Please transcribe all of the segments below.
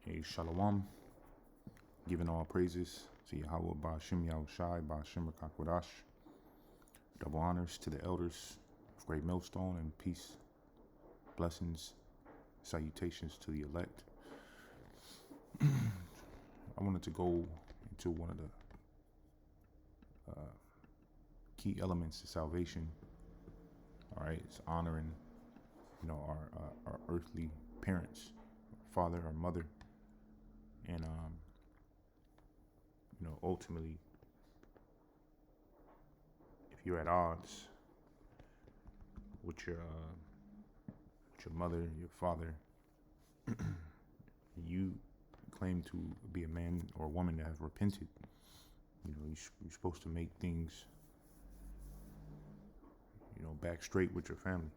Hey, Shalom, giving all praises to Yahweh Ba'Shem Yahushai Ba'Shem Rakakwadash. Double honors to the elders of Great Millstone and peace, blessings, salutations to the elect. I wanted to go into one of the key elements of salvation. All right, it's honoring, our earthly parents, father or mother, and ultimately, if you're at odds with your mother, your father, you claim to be a man or a woman that have repented. You're supposed to make things, back straight with your family.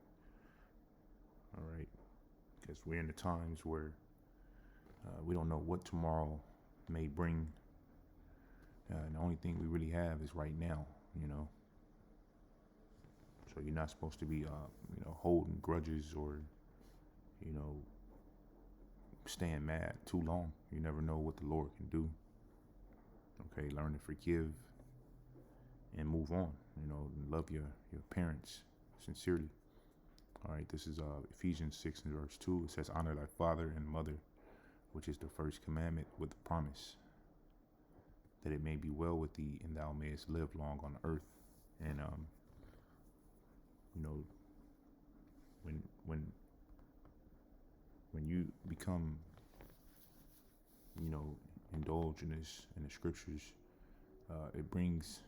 All right, because we're in the times where we don't know what tomorrow may bring. And the only thing we really have is right now. So you're not supposed to be, holding grudges or, staying mad too long. You never know what the Lord can do. Okay, learn to forgive and move on. Love your parents sincerely. All right, this is Ephesians 6 and verse 2. It says, honor thy father and mother, which is the first commandment with the promise, that it may be well with thee and thou mayest live long on earth. And when you become, indulge in this in the scriptures, it brings,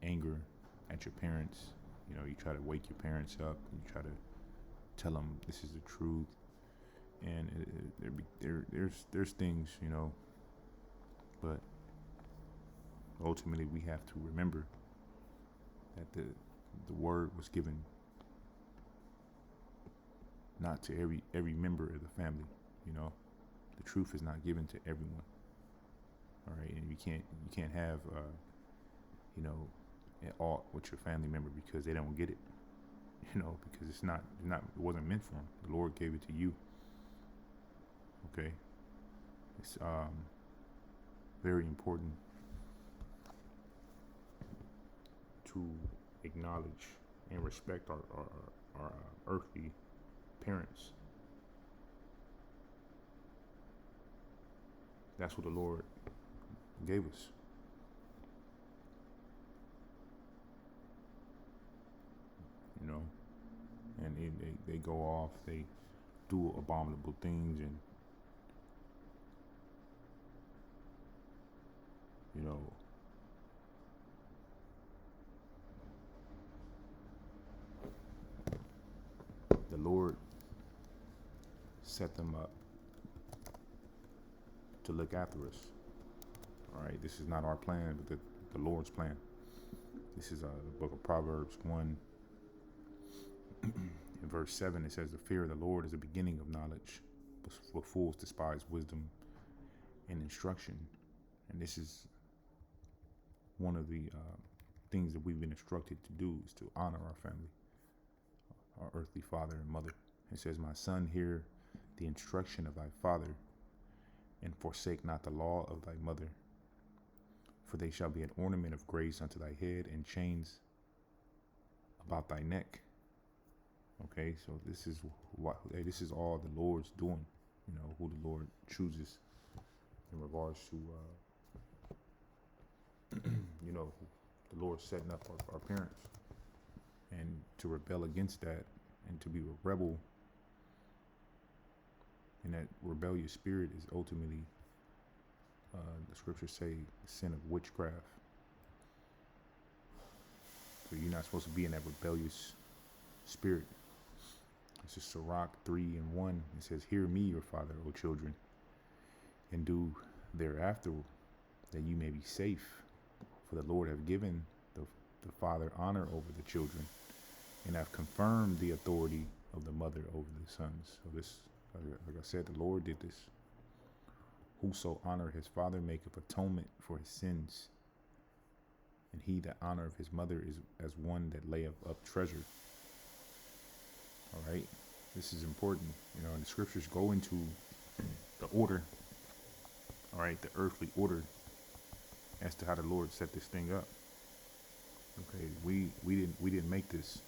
anger at your parents. You try to wake your parents up. You try to tell them this is the truth, and there's things, but ultimately we have to remember that the word was given not to every member of the family. The truth is not given to everyone. All right, and you can't have an ought with your family member because they don't get it. Because it wasn't meant for them. The Lord gave it to you. Okay, it's very important to acknowledge and respect our earthly parents. That's what the Lord gave us. And they go off, they do abominable things, and the Lord set them up to look after us. All right, this is not our plan, but the Lord's plan. This is the book of Proverbs 1. In verse 7, it says, the fear of the Lord is the beginning of knowledge, but fools despise wisdom and instruction. And this is one of the things that we've been instructed to do, is to honor our family, our earthly father and mother. It says, my son, hear the instruction of thy father, and forsake not the law of thy mother. For they shall be an ornament of grace unto thy head, and chains about thy neck. Okay, so this is all the Lord's doing. Who the Lord chooses in regards to, the Lord setting up our parents, and to rebel against that, and to be a rebel. And that rebellious spirit is ultimately, the scriptures say, the sin of witchcraft. So you're not supposed to be in that rebellious spirit. This is Sirach 3:1. It says, hear me, your father, O children, and do thereafter, that you may be safe. For the Lord have given the father honor over the children, and have confirmed the authority of the mother over the sons. So this, like I said, the Lord did this. Whoso honor his father maketh atonement for his sins, and he that honoreth his mother is as one that layeth up treasure. All right, This is important. And the scriptures go into the order, all right, the earthly order as to how the Lord set this thing up. Okay, we didn't make this.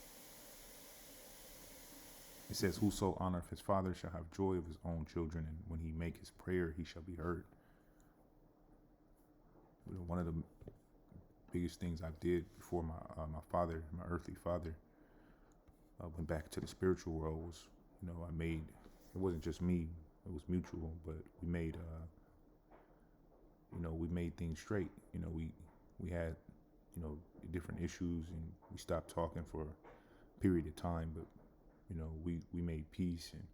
It says, "Whoso honoreth his father shall have joy of his own children, and when he make his prayer, he shall be heard." One of the biggest things I did before my father, my earthly father, went back to the spiritual world was, I made. It wasn't just me; it was mutual. But we made things straight. We had, different issues, and we stopped talking for a period of time. But we made peace, and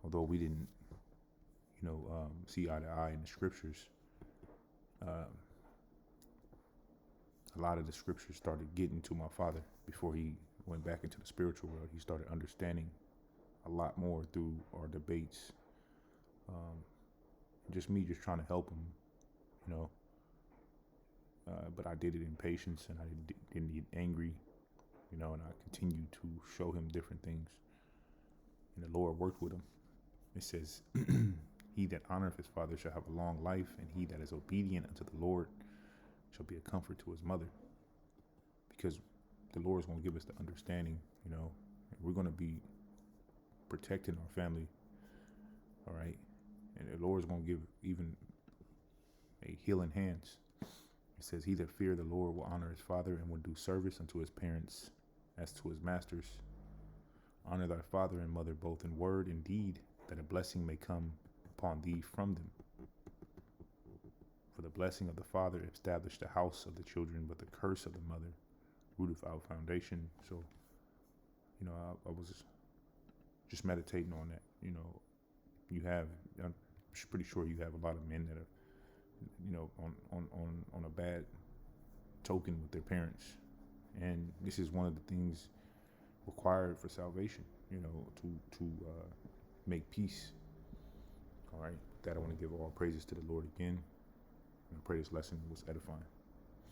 although we didn't, see eye to eye in the scriptures, a lot of the scriptures started getting to my father before he went back into the spiritual world. He started understanding a lot more through our debates. Just me just trying to help him, you know. But I did it in patience, and I didn't get angry, and I continued to show him different things. And the Lord worked with him. It says, "He that honoreth his father shall have a long life, and he that is obedient unto the Lord shall be a comfort to his mother." Because the Lord is going to give us the understanding, and we're going to be protecting our family, all right? And the Lord is going to give even a healing hands. It says, "He that fear the Lord will honor his father and will do service unto his parents as to his masters. Honor thy father and mother both in word and deed, that a blessing may come upon thee from them. For the blessing of the father established the house of the children, but the curse of the mother rooteth out foundation." So, I was just meditating on that. I'm pretty sure you have a lot of men that are, on a bad token with their parents, and this is one of the things required for salvation. To make peace. All right. With that, I want to give all praises to the Lord again, and I pray this lesson was edifying.